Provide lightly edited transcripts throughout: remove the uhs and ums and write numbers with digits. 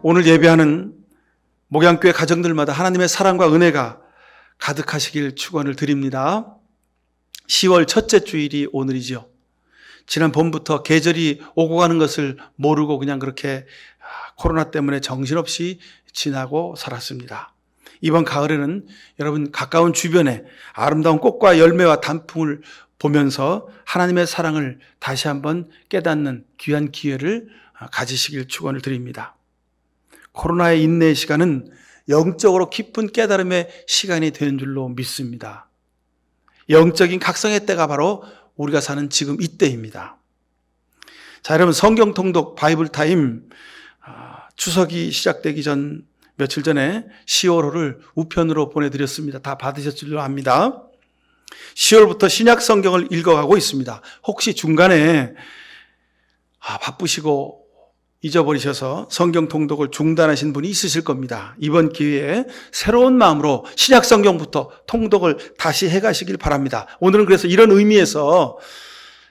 오늘 예배하는 목양교회 가정들마다 하나님의 사랑과 은혜가 가득하시길 축원을 드립니다. 10월 첫째 주일이 오늘이죠. 지난 봄부터 계절이 오고 가는 것을 모르고 그냥 그렇게 코로나 때문에 정신없이 지나고 살았습니다. 이번 가을에는 여러분 가까운 주변에 아름다운 꽃과 열매와 단풍을 보면서 하나님의 사랑을 다시 한번 깨닫는 귀한 기회를 가지시길 축원을 드립니다. 코로나의 인내의 시간은 영적으로 깊은 깨달음의 시간이 되는 줄로 믿습니다. 영적인 각성의 때가 바로 우리가 사는 지금 이때입니다. 자, 여러분 성경 통독 바이블 타임 추석이 시작되기 전 며칠 전에 10월호를 우편으로 보내드렸습니다. 다 받으셨을 줄 압니다. 10월부터 신약 성경을 읽어가고 있습니다. 혹시 중간에 바쁘시고 잊어버리셔서 성경 통독을 중단하신 분이 있으실 겁니다. 이번 기회에 새로운 마음으로 신약 성경부터 통독을 다시 해가시길 바랍니다. 오늘은 그래서 이런 의미에서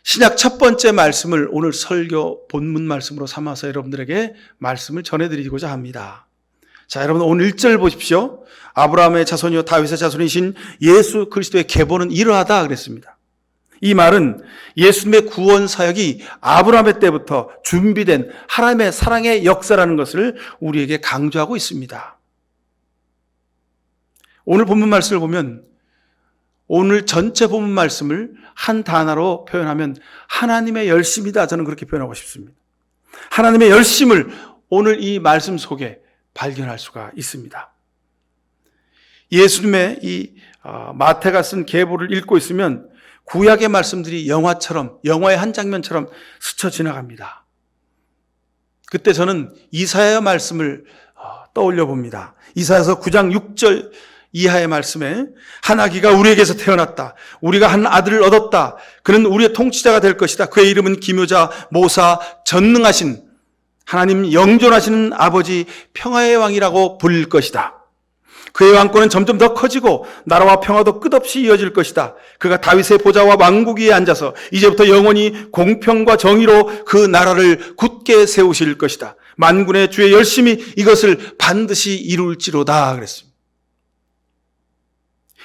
신약 첫 번째 말씀을 오늘 설교 본문 말씀으로 삼아서 여러분들에게 말씀을 전해드리고자 합니다. 자, 여러분 오늘 1절 보십시오. 아브라함의 자손이요 다윗의 자손이신 예수 그리스도의 계보는 이러하다 그랬습니다. 이 말은 예수님의 구원 사역이 아브라함의 때부터 준비된 하나님의 사랑의 역사라는 것을 우리에게 강조하고 있습니다. 오늘 본문 말씀을 보면 오늘 전체 본문 말씀을 한 단어로 표현하면 하나님의 열심이다. 저는 그렇게 표현하고 싶습니다. 하나님의 열심을 오늘 이 말씀 속에 발견할 수가 있습니다. 예수님의 이 마태가 쓴 계보를 읽고 있으면 구약의 말씀들이 영화처럼, 영화의 한 장면처럼 스쳐 지나갑니다. 그때 저는 이사야 말씀을 떠올려 봅니다. 이사야서 9장 6절 이하의 말씀에 한 아기가 우리에게서 태어났다. 우리가 한 아들을 얻었다. 그는 우리의 통치자가 될 것이다. 그의 이름은 기묘자, 모사, 전능하신 하나님 영존하시는 아버지 평화의 왕이라고 불릴 것이다. 그의 왕권은 점점 더 커지고 나라와 평화도 끝없이 이어질 것이다. 그가 다윗의 보좌와 왕국 위에 앉아서 이제부터 영원히 공평과 정의로 그 나라를 굳게 세우실 것이다. 만군의 주의 열심히 이것을 반드시 이룰지로다 그랬습니다.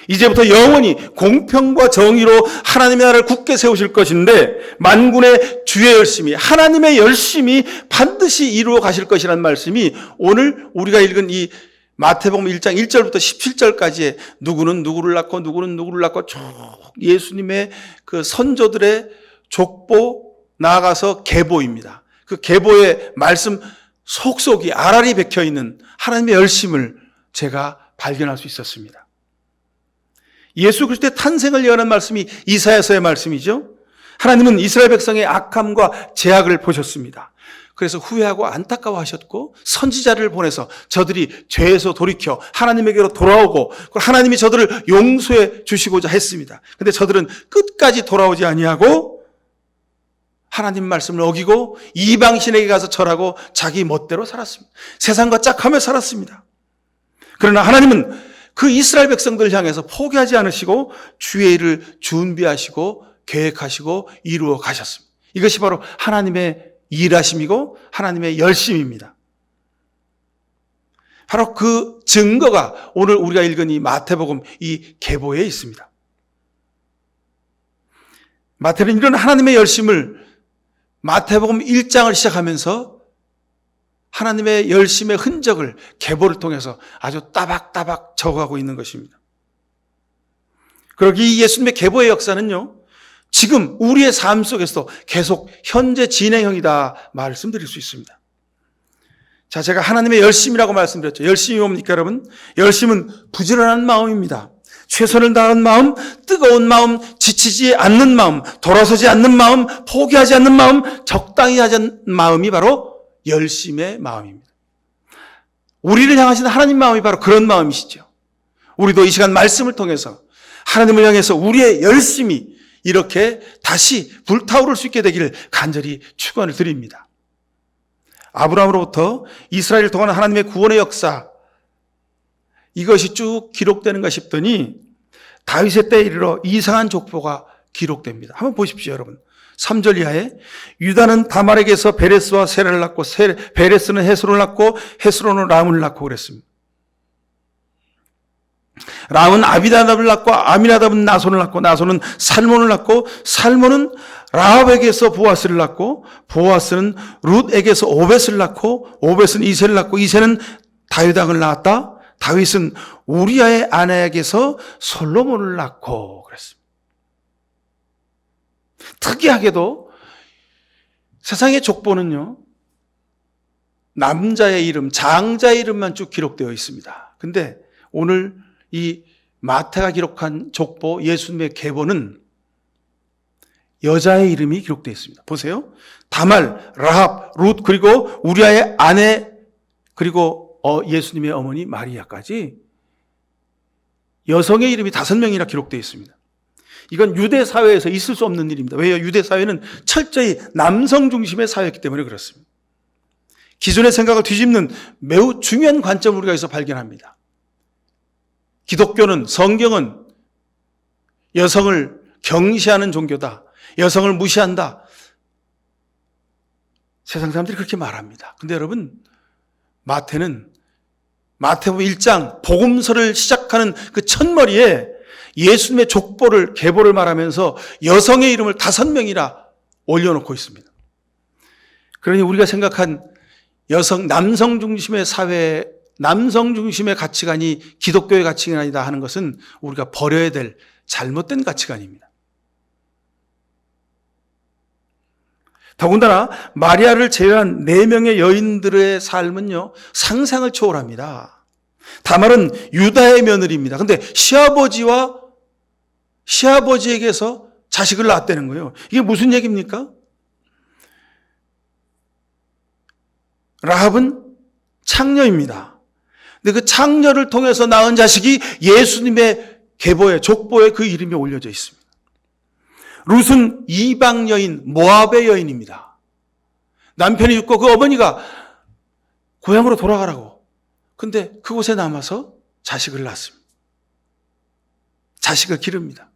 이제부터 영원히 공평과 정의로 하나님의 나라를 굳게 세우실 것인데 만군의 주의 열심히 하나님의 열심히 반드시 이루어 가실 것이라는 말씀이 오늘 우리가 읽은 이 마태복음 1장 1절부터 17절까지의 누구는 누구를 낳고 누구는 누구를 낳고 쭉 예수님의 그 선조들의 족보 나아가서 계보입니다. 그 계보의 말씀 속속이 알알이 박혀있는 하나님의 열심을 제가 발견할 수 있었습니다. 예수 그리스도의 탄생을 예언한 말씀이 이사야서의 말씀이죠. 하나님은 이스라엘 백성의 악함과 죄악을 보셨습니다. 그래서 후회하고 안타까워하셨고 선지자를 보내서 저들이 죄에서 돌이켜 하나님에게로 돌아오고 하나님이 저들을 용서해 주시고자 했습니다. 그런데 저들은 끝까지 돌아오지 아니하고 하나님 말씀을 어기고 이방신에게 가서 절하고 자기 멋대로 살았습니다. 세상과 짝하며 살았습니다. 그러나 하나님은 그 이스라엘 백성들을 향해서 포기하지 않으시고 주의 일을 준비하시고 계획하시고 이루어 가셨습니다. 이것이 바로 하나님의 일하심이고 하나님의 열심입니다. 바로 그 증거가 오늘 우리가 읽은 이 마태복음 이 계보에 있습니다. 마태는 이런 하나님의 열심을 마태복음 1장을 시작하면서 하나님의 열심의 흔적을 계보를 통해서 아주 따박따박 적어가고 있는 것입니다. 그러기 예수님의 계보의 역사는요, 지금 우리의 삶 속에서도 계속 현재 진행형이다 말씀드릴 수 있습니다. 자, 제가 하나님의 열심이라고 말씀드렸죠. 열심이 뭡니까 여러분? 열심은 부지런한 마음입니다. 최선을 다하는 마음, 뜨거운 마음, 지치지 않는 마음, 돌아서지 않는 마음, 포기하지 않는 마음, 적당히 하는 마음이 바로 열심의 마음입니다. 우리를 향하신 하나님 마음이 바로 그런 마음이시죠. 우리도 이 시간 말씀을 통해서 하나님을 향해서 우리의 열심이 이렇게 다시 불타오를 수 있게 되기를 간절히 축원을 드립니다. 아브라함으로부터 이스라엘을 통한 하나님의 구원의 역사, 이것이 쭉 기록되는가 싶더니 다윗의 때에 이르러 이상한 족보가 기록됩니다. 한번 보십시오, 여러분. 3절 이하에 유다는 다말에게서 베레스와 세라를 낳고 베레스는 헤스론을 낳고 헤스론은 람을 낳고 그랬습니다. 람은 아비나답을 낳고 아미나답은 나손을 낳고 나손은 살몬을 낳고 살몬은 라합에게서 보아스를 낳고 보아스는 룻에게서 오벳을 낳고 오벳은 이새를 낳고 이새는 다윗 왕을 낳았다. 다윗은 우리아의 아내에게서 솔로몬을 낳고 그랬습니다. 특이하게도 세상의 족보는요, 남자의 이름, 장자의 이름만 쭉 기록되어 있습니다. 근데 오늘 이 마태가 기록한 족보, 예수님의 계보는 여자의 이름이 기록되어 있습니다. 보세요. 다말, 라합, 룻, 그리고 우리아의 아내, 그리고 예수님의 어머니 마리아까지 여성의 이름이 5명이나 기록되어 있습니다. 이건 유대 사회에서 있을 수 없는 일입니다. 왜요? 유대 사회는 철저히 남성 중심의 사회이기 때문에 그렇습니다. 기존의 생각을 뒤집는 매우 중요한 관점을 우리가 여기서 발견합니다. 기독교는, 성경은 여성을 경시하는 종교다. 여성을 무시한다. 세상 사람들이 그렇게 말합니다. 근데 여러분, 마태복음 1장 복음서를 시작하는 그 첫머리에 예수님의 족보를, 계보를 말하면서 여성의 이름을 5명이나 올려놓고 있습니다. 그러니 우리가 생각한 남성 중심의 사회, 남성 중심의 가치관이 기독교의 가치관이다 하는 것은 우리가 버려야 될 잘못된 가치관입니다. 더군다나 마리아를 제외한 4명의 여인들의 삶은요, 상상을 초월합니다. 다말은 유다의 며느리입니다. 근데 시아버지에게서 자식을 낳았다는 거예요. 이게 무슨 얘기입니까? 라합은 창녀입니다. 근데 그 창녀를 통해서 낳은 자식이 예수님의 계보에, 족보에 그 이름이 올려져 있습니다. 룻은 이방 여인, 모압의 여인입니다. 남편이 죽고 그 어머니가 고향으로 돌아가라고. 근데 그곳에 남아서 자식을 낳습니다. 자식을 기릅니다.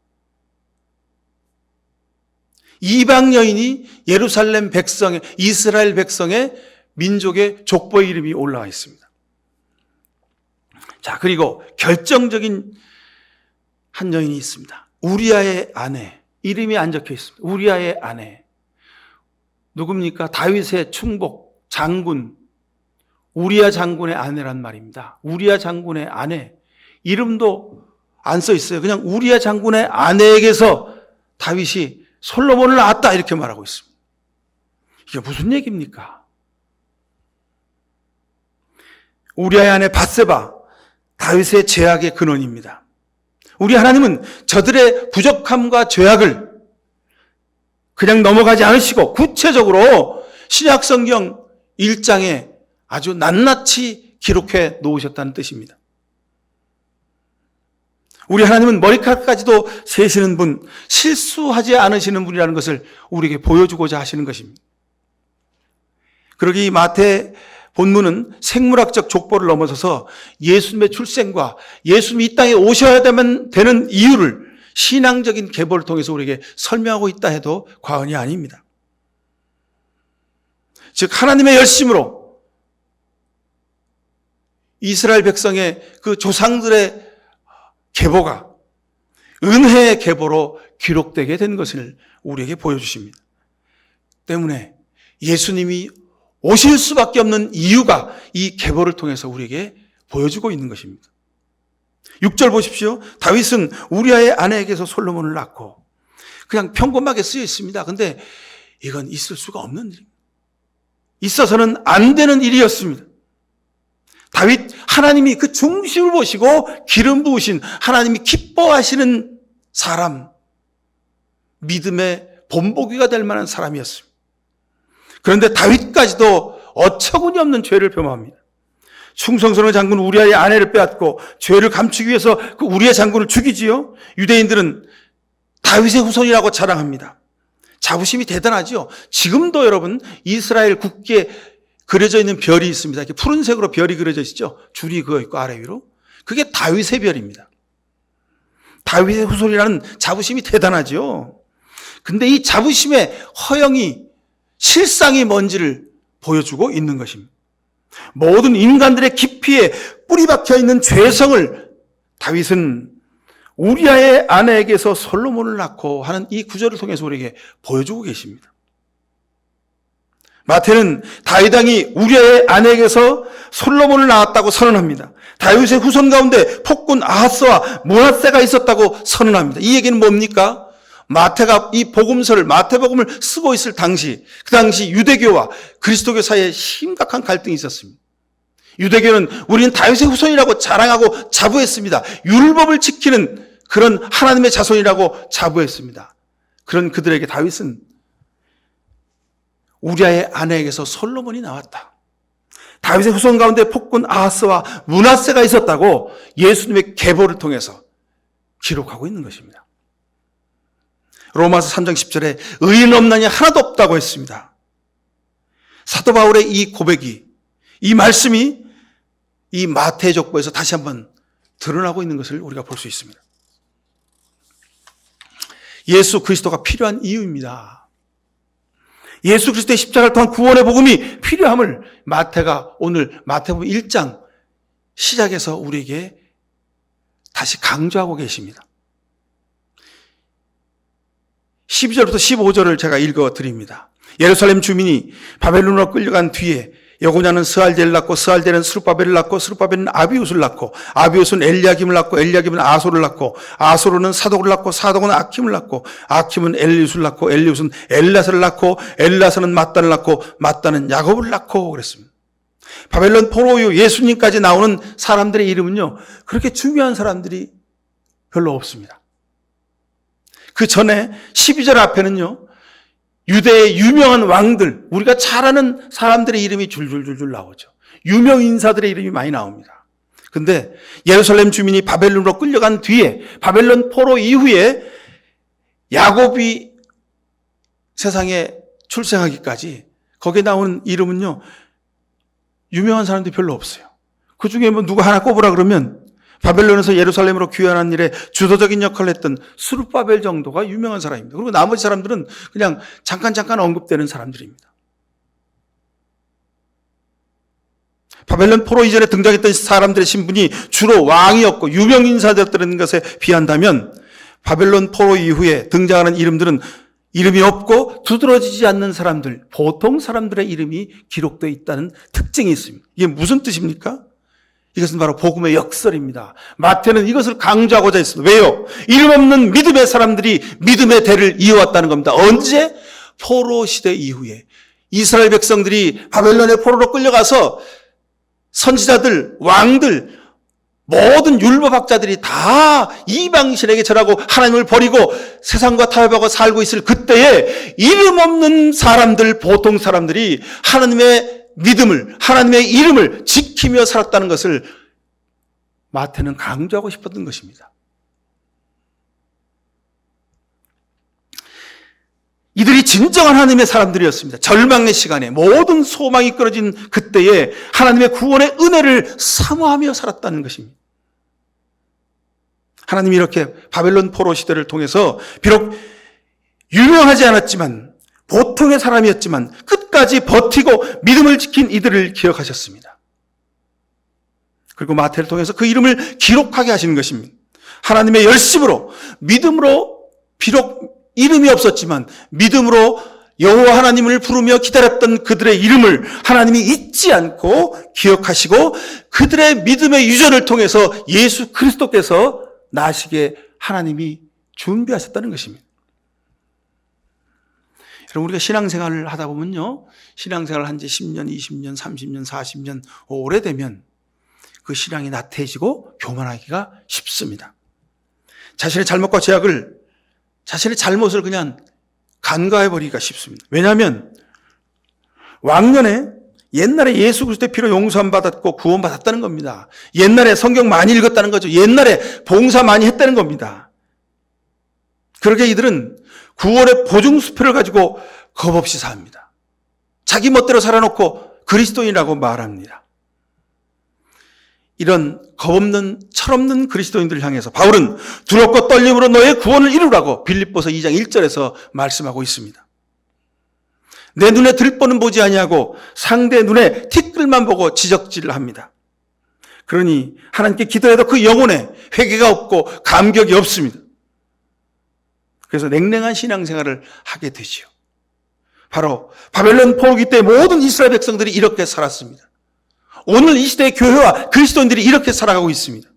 이방 여인이 예루살렘 백성의, 이스라엘 백성의 민족의 족보의 이름이 올라와 있습니다. 자, 그리고 결정적인 한 여인이 있습니다. 우리아의 아내. 이름이 안 적혀 있습니다. 우리아의 아내. 누굽니까? 다윗의 충복, 장군. 우리아 장군의 아내란 말입니다. 우리아 장군의 아내. 이름도 안 써 있어요. 그냥 우리아 장군의 아내에게서 다윗이 솔로몬을 낳았다 이렇게 말하고 있습니다. 이게 무슨 얘기입니까? 우리아의 아내 밧세바, 다윗의 죄악의 근원입니다. 우리 하나님은 저들의 부족함과 죄악을 그냥 넘어가지 않으시고 구체적으로 신약 성경 1장에 아주 낱낱이 기록해 놓으셨다는 뜻입니다. 우리 하나님은 머리카락까지도 세시는 분, 실수하지 않으시는 분이라는 것을 우리에게 보여주고자 하시는 것입니다. 그러기 이 마태 본문은 생물학적 족보를 넘어서서 예수님의 출생과 예수님이 이 땅에 오셔야 되는 이유를 신앙적인 계보를 통해서 우리에게 설명하고 있다 해도 과언이 아닙니다. 즉 하나님의 열심으로 이스라엘 백성의 그 조상들의 계보가 은혜의 계보로 기록되게 된 것을 우리에게 보여주십니다. 때문에 예수님이 오실 수밖에 없는 이유가 이 계보를 통해서 우리에게 보여주고 있는 것입니다. 6절 보십시오. 다윗은 우리아의 아내에게서 솔로몬을 낳고, 그냥 평범하게 쓰여 있습니다. 근데 이건 있을 수가 없는 일입니다. 있어서는 안 되는 일이었습니다. 다윗, 하나님이 그 중심을 보시고 기름 부으신, 하나님이 기뻐하시는 사람, 믿음의 본보기가 될 만한 사람이었습니다. 그런데 다윗까지도 어처구니 없는 죄를 범합니다. 충성스러운 장군 우리아의 아내를 빼앗고 죄를 감추기 위해서 그 우리아 장군을 죽이지요. 유대인들은 다윗의 후손이라고 자랑합니다. 자부심이 대단하죠. 지금도 여러분 이스라엘 국기에 그려져 있는 별이 있습니다. 이렇게 푸른색으로 별이 그려져 있죠. 줄이 그어 있고 아래 위로. 그게 다윗의 별입니다. 다윗의 후손이라는 자부심이 대단하죠. 근데 이 자부심의 허영이 실상이 뭔지를 보여주고 있는 것입니다. 모든 인간들의 깊이에 뿌리 박혀 있는 죄성을 다윗은 우리아의 아내에게서 솔로몬을 낳고 하는 이 구절을 통해서 우리에게 보여주고 계십니다. 마태는 다윗 왕이 우리아의 아내에게서 솔로몬을 낳았다고 선언합니다. 다윗의 후손 가운데 폭군 아하스와 므낫세가 있었다고 선언합니다. 이 얘기는 뭡니까? 마태가 이 마태복음을 쓰고 있을 당시, 그 당시 유대교와 그리스도교 사이에 심각한 갈등이 있었습니다. 유대교는 우리는 다윗의 후손이라고 자랑하고 자부했습니다. 율법을 지키는 그런 하나님의 자손이라고 자부했습니다. 그런 그들에게 다윗은 우리아의 아내에게서 솔로몬이 나왔다. 다윗의 후손 가운데 폭군 아하스와 므낫세가 있었다고 예수님의 계보를 통해서 기록하고 있는 것입니다. 로마서 3장 10절에 의인 없나니 하나도 없다고 했습니다. 사도 바울의 이 고백이, 이 말씀이 이 마태족보에서 다시 한번 드러나고 있는 것을 우리가 볼 수 있습니다. 예수 그리스도가 필요한 이유입니다. 예수 그리스도의 십자가를 통한 구원의 복음이 필요함을 마태가 오늘 마태복음 1장 시작에서 우리에게 다시 강조하고 계십니다. 12절부터 15절을 제가 읽어드립니다. 예루살렘 주민이 바벨론으로 끌려간 뒤에 여고냐는 스알델을 낳고 스알델은 스룹바벨을 낳고 스룹바벨은 아비웃을 낳고 아비웃은 엘리야김을 낳고 엘리야김은 아소를 낳고 아소르는 사독을 낳고 사독은 아킴을 낳고 아킴은 엘리웃을 낳고 엘리웃은 엘라사를 낳고 엘라사는 mat단을 낳고 mat단은 야곱을 낳고 그랬습니다. 바벨론 포로 이후 예수님까지 나오는 사람들의 이름은요, 그렇게 중요한 사람들이 별로 없습니다. 그 전에 12절 앞에는요, 유대의 유명한 왕들, 우리가 잘 아는 사람들의 이름이 줄줄줄줄 나오죠. 유명 인사들의 이름이 많이 나옵니다. 근데 예루살렘 주민이 바벨론으로 끌려간 뒤에, 바벨론 포로 이후에 야곱이 세상에 출생하기까지 거기에 나오는 이름은요, 유명한 사람들이 별로 없어요. 그 중에 뭐 누가 하나 꼽으라 그러면 바벨론에서 예루살렘으로 귀환한 일에 주도적인 역할을 했던 스룹바벨 정도가 유명한 사람입니다. 그리고 나머지 사람들은 그냥 잠깐 언급되는 사람들입니다. 바벨론 포로 이전에 등장했던 사람들의 신분이 주로 왕이었고 유명 인사들이었다는 것에 비한다면 바벨론 포로 이후에 등장하는 이름들은 이름이 없고 두드러지지 않는 사람들, 보통 사람들의 이름이 기록되어 있다는 특징이 있습니다. 이게 무슨 뜻입니까? 이것은 바로 복음의 역설입니다. 마태는 이것을 강조하고자 했습니다. 왜요? 이름 없는 믿음의 사람들이 믿음의 대를 이어왔다는 겁니다. 언제? 포로 시대 이후에 이스라엘 백성들이 바벨론의 포로로 끌려가서 선지자들, 왕들, 모든 율법학자들이 다 이방신에게 절하고 하나님을 버리고 세상과 타협하고 살고 있을 그때에 이름 없는 사람들, 보통 사람들이 하나님의 믿음을, 하나님의 이름을 지키며 살았다는 것을 마태는 강조하고 싶었던 것입니다. 이들이 진정한 하나님의 사람들이었습니다. 절망의 시간에 모든 소망이 끊어진 그때에 하나님의 구원의 은혜를 사모하며 살았다는 것입니다. 하나님이 이렇게 바벨론 포로 시대를 통해서 비록 유명하지 않았지만 보통의 사람이었지만 끝까지 버티고 믿음을 지킨 이들을 기억하셨습니다. 그리고 마태를 통해서 그 이름을 기록하게 하시는 것입니다. 하나님의 열심으로, 믿음으로, 비록 이름이 없었지만 믿음으로 여호와 하나님을 부르며 기다렸던 그들의 이름을 하나님이 잊지 않고 기억하시고 그들의 믿음의 유전을 통해서 예수 그리스도께서 나시게 하나님이 준비하셨다는 것입니다. 여러분, 우리가 신앙생활을 하다 보면요, 신앙생활을 한 지 10년, 20년, 30년, 40년 오래되면 그 신앙이 나태해지고 교만하기가 쉽습니다. 자신의 잘못과 죄악을, 자신의 잘못을 그냥 간과해버리기가 쉽습니다. 왜냐하면 왕년에 옛날에 예수 그리스도의 피로 용서함 받았고 구원 받았다는 겁니다. 옛날에 성경 많이 읽었다는 거죠. 옛날에 봉사 많이 했다는 겁니다. 그렇게 이들은 구원의 보증수표를 가지고 겁없이 삽니다. 자기 멋대로 살아놓고 그리스도인이라고 말합니다. 이런 겁없는 철없는 그리스도인들을 향해서 바울은 두렵고 떨림으로 너의 구원을 이루라고 빌립보서 2장 1절에서 말씀하고 있습니다. 내 눈에 들보는 보지 아니하고 상대 눈에 티끌만 보고 지적질을 합니다. 그러니 하나님께 기도해도 그 영혼에 회개가 없고 감격이 없습니다. 그래서 냉랭한 신앙생활을 하게 되지요. 바로 바벨론 포로기 때 모든 이스라엘 백성들이 이렇게 살았습니다. 오늘 이 시대의 교회와 그리스도인들이 이렇게 살아가고 있습니다.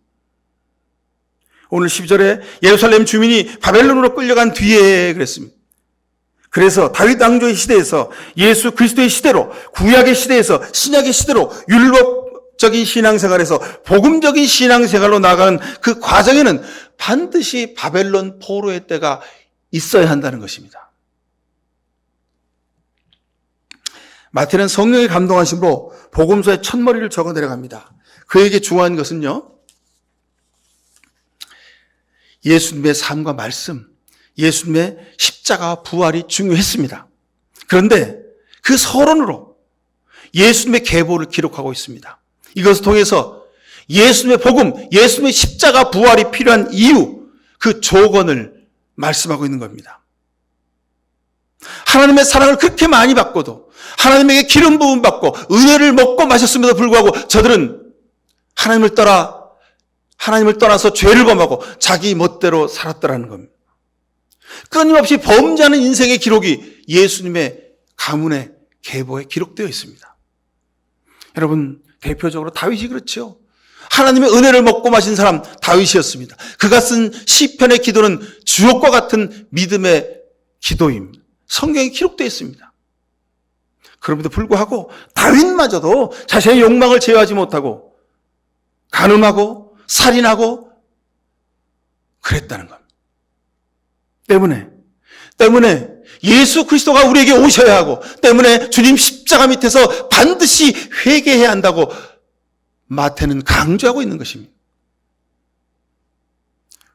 오늘 12절에 예루살렘 주민이 바벨론으로 끌려간 뒤에 그랬습니다. 그래서 다윗 왕조의 시대에서 예수 그리스도의 시대로, 구약의 시대에서 신약의 시대로 율법적인 신앙생활에서 복음적인 신앙생활로 나아가는 그 과정에는 반드시 바벨론 포로의 때가 있어야 한다는 것입니다. 마태는 성령의 감동하심으로 복음서의 첫머리를 적어 내려갑니다. 그에게 중요한 것은요, 예수님의 삶과 말씀, 예수님의 십자가와 부활이 중요했습니다. 그런데 그 서론으로 예수님의 계보를 기록하고 있습니다. 이것을 통해서 예수님의 복음, 예수님의 십자가 부활이 필요한 이유, 그 조건을 말씀하고 있는 겁니다. 하나님의 사랑을 그렇게 많이 받고도 하나님에게 기름 부음 받고 은혜를 먹고 마셨음에도 불구하고 저들은 하나님을 떠나서 죄를 범하고 자기 멋대로 살았더라는 겁니다. 끊임없이 범죄하는 인생의 기록이 예수님의 가문의 계보에 기록되어 있습니다. 여러분, 대표적으로 다윗이 그렇죠. 하나님의 은혜를 먹고 마신 사람 다윗이었습니다. 그가 쓴 시편의 기도는 주옥과 같은 믿음의 기도입니다. 성경에 기록되어 있습니다. 그럼에도 불구하고 다윗마저도 자신의 욕망을 제어하지 못하고 간음하고 살인하고 그랬다는 겁니다. 때문에 예수 그리스도가 우리에게 오셔야 하고, 때문에 주님 십자가 밑에서 반드시 회개해야 한다고 마태는 강조하고 있는 것입니다.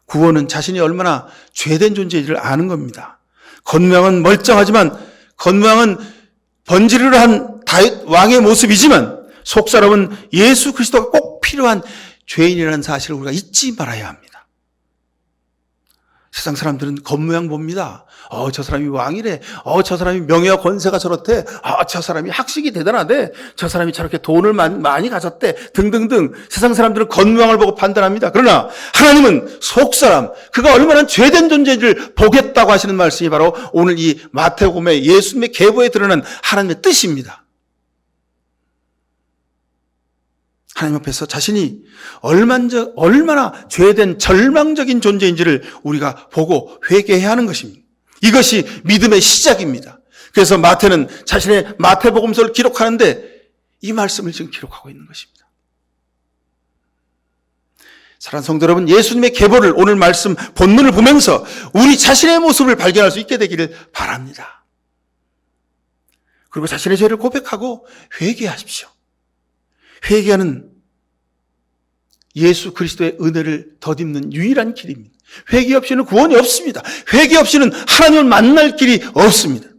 구원은 자신이 얼마나 죄된 존재인지를 아는 겁니다. 겉모양은 멀쩡하지만, 겉모양은 번지르르 한 다윗 왕의 모습이지만 속사람은 예수 그리스도가 꼭 필요한 죄인이라는 사실을 우리가 잊지 말아야 합니다. 세상 사람들은 겉모양 봅니다. 저 사람이 왕이래. 저 사람이 명예와 권세가 저렇대. 저 사람이 학식이 대단하대. 저 사람이 저렇게 돈을 많이 가졌대. 등등등. 세상 사람들은 겉모양을 보고 판단합니다. 그러나 하나님은 속사람, 그가 얼마나 죄된 존재인지를 보겠다고 하시는 말씀이 바로 오늘 이 마태복음의 예수님의 계보에 드러난 하나님의 뜻입니다. 하나님 앞에서 자신이 얼마나 죄된 절망적인 존재인지를 우리가 보고 회개해야 하는 것입니다. 이것이 믿음의 시작입니다. 그래서 마태는 자신의 마태복음서를 기록하는데 이 말씀을 지금 기록하고 있는 것입니다. 사랑하는 성도 여러분, 예수님의 계보를 오늘 말씀 본문을 보면서 우리 자신의 모습을 발견할 수 있게 되기를 바랍니다. 그리고 자신의 죄를 고백하고 회개하십시오. 회개하는 예수 그리스도의 은혜를 덧입는 유일한 길입니다. 회개 없이는 구원이 없습니다. 회개 없이는 하나님을 만날 길이 없습니다.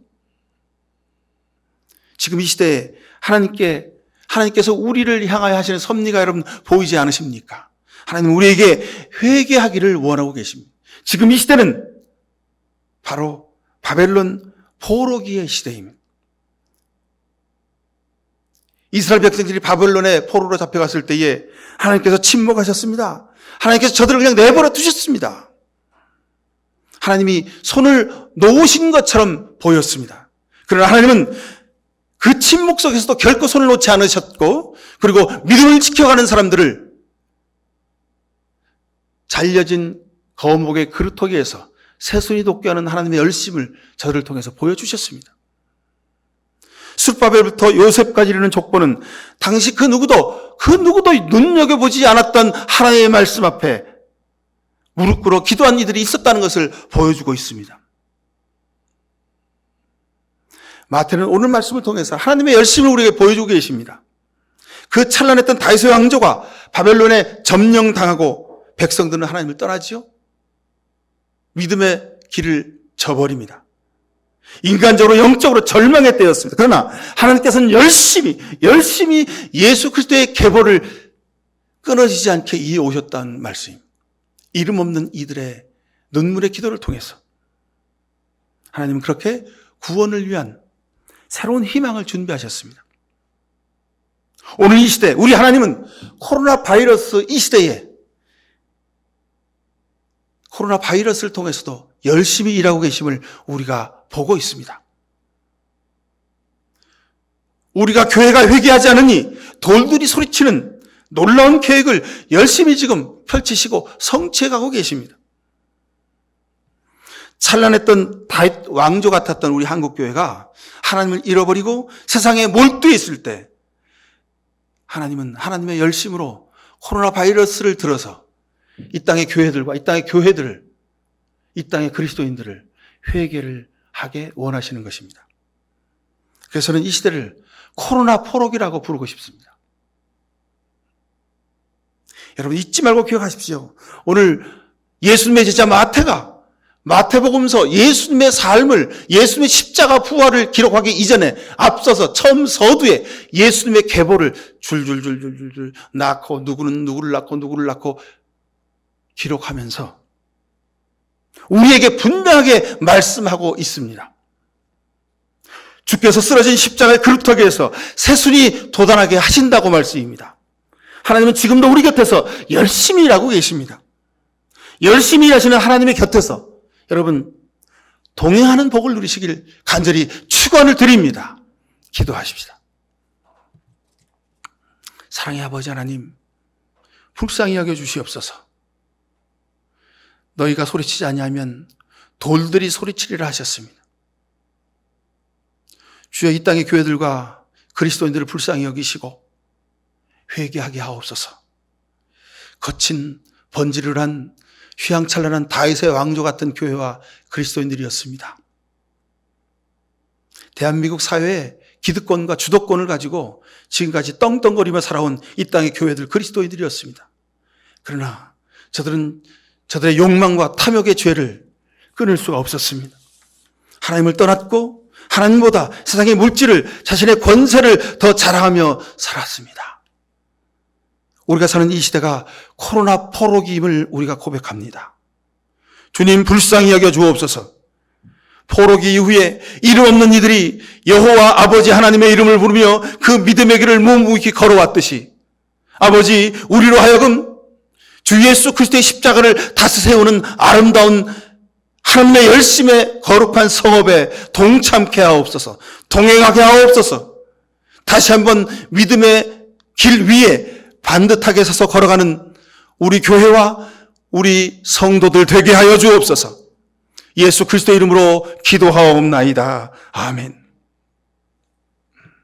지금 이 시대에 하나님께서 우리를 향하여 하시는 섭리가 여러분 보이지 않으십니까? 하나님은 우리에게 회개하기를 원하고 계십니다. 지금 이 시대는 바로 바벨론 포로기의 시대입니다. 이스라엘 백성들이 바벨론의 포로로 잡혀갔을 때에 하나님께서 침묵하셨습니다. 하나님께서 저들을 그냥 내버려 두셨습니다. 하나님이 손을 놓으신 것처럼 보였습니다. 그러나 하나님은 그 침묵 속에서도 결코 손을 놓지 않으셨고, 그리고 믿음을 지켜가는 사람들을 잘려진 거목의 그루터기에서 새순이 돋게 하는 하나님의 열심을 저들을 통해서 보여주셨습니다. 숫바벨부터 요셉까지 이르는 족보는 당시 그 누구도 눈여겨보지 않았던 하나님의 말씀 앞에 무릎 꿇어 기도한 이들이 있었다는 것을 보여주고 있습니다. 마태는 오늘 말씀을 통해서 하나님의 열심을 우리에게 보여주고 계십니다. 그 찬란했던 다윗의 왕조가 바벨론에 점령당하고 백성들은 하나님을 떠나지요. 믿음의 길을 저버립니다. 인간적으로 영적으로 절망의 때였습니다. 그러나 하나님께서는 열심히 예수 그리스도의 계보를 끊어지지 않게 이어오셨다는 말씀. 이름 없는 이들의 눈물의 기도를 통해서 하나님은 그렇게 구원을 위한 새로운 희망을 준비하셨습니다. 오늘 이 시대, 우리 하나님은 코로나 바이러스 이 시대에 코로나 바이러스를 통해서도 열심히 일하고 계심을 우리가 보고 있습니다. 우리가 교회가 회개하지 않으니 돌들이 소리치는 놀라운 계획을 열심히 지금 펼치시고 성취해가고 계십니다. 찬란했던 다윗 왕조 같았던 우리 한국교회가 하나님을 잃어버리고 세상에 몰두해 있을 때 하나님은 하나님의 열심으로 코로나 바이러스를 들어서 이 땅의 교회들과 이 땅의 교회들을, 이 땅의 그리스도인들을 회개를 하게 원하시는 것입니다. 그래서 저는 이 시대를 코로나 포록이라고 부르고 싶습니다. 여러분 잊지 말고 기억하십시오. 오늘 예수님의 제자 마태가 마태복음서 예수님의 삶을, 예수님의 십자가 부활을 기록하기 이전에 앞서서 처음 서두에 예수님의 계보를 줄줄줄줄줄 낳고 누구는 누구를 낳고 누구를 낳고 기록하면서 우리에게 분명하게 말씀하고 있습니다. 주께서 쓰러진 십자가의 그루터기에서 새순이 돋아나게 하신다고 말씀입니다. 하나님은 지금도 우리 곁에서 열심히 일하고 계십니다. 열심히 일하시는 하나님의 곁에서 여러분 동행하는 복을 누리시길 간절히 축원을 드립니다. 기도하십시다. 사랑의 아버지 하나님, 불쌍히 여겨 주시옵소서. 너희가 소리치지 아니하면 돌들이 소리치리라 하셨습니다. 주여 이 땅의 교회들과 그리스도인들을 불쌍히 여기시고 회개하게 하옵소서. 거친 번지르르한 휘황찬란한 다윗의 왕조 같은 교회와 그리스도인들이었습니다. 대한민국 사회에 기득권과 주도권을 가지고 지금까지 떵떵거리며 살아온 이 땅의 교회들 그리스도인들이었습니다. 그러나 저들의 욕망과 탐욕의 죄를 끊을 수가 없었습니다. 하나님을 떠났고 하나님보다 세상의 물질을, 자신의 권세를 더 자랑하며 살았습니다. 우리가 사는 이 시대가 코로나 포록임을 우리가 고백합니다. 주님 불쌍히 여겨 주옵소서. 포로기 이후에 이름 없는 이들이 여호와 아버지 하나님의 이름을 부르며 그 믿음의 길을 묵묵히 걸어왔듯이 아버지 우리로 하여금 주 예수 그리스도의 십자가를 다시 세우는 아름다운 하나님의 열심의 거룩한 성업에 동참케 하옵소서. 동행하게 하옵소서. 다시 한번 믿음의 길 위에 반듯하게 서서 걸어가는 우리 교회와 우리 성도들 되게 하여 주옵소서. 예수 그리스도 이름으로 기도하옵나이다. 아멘.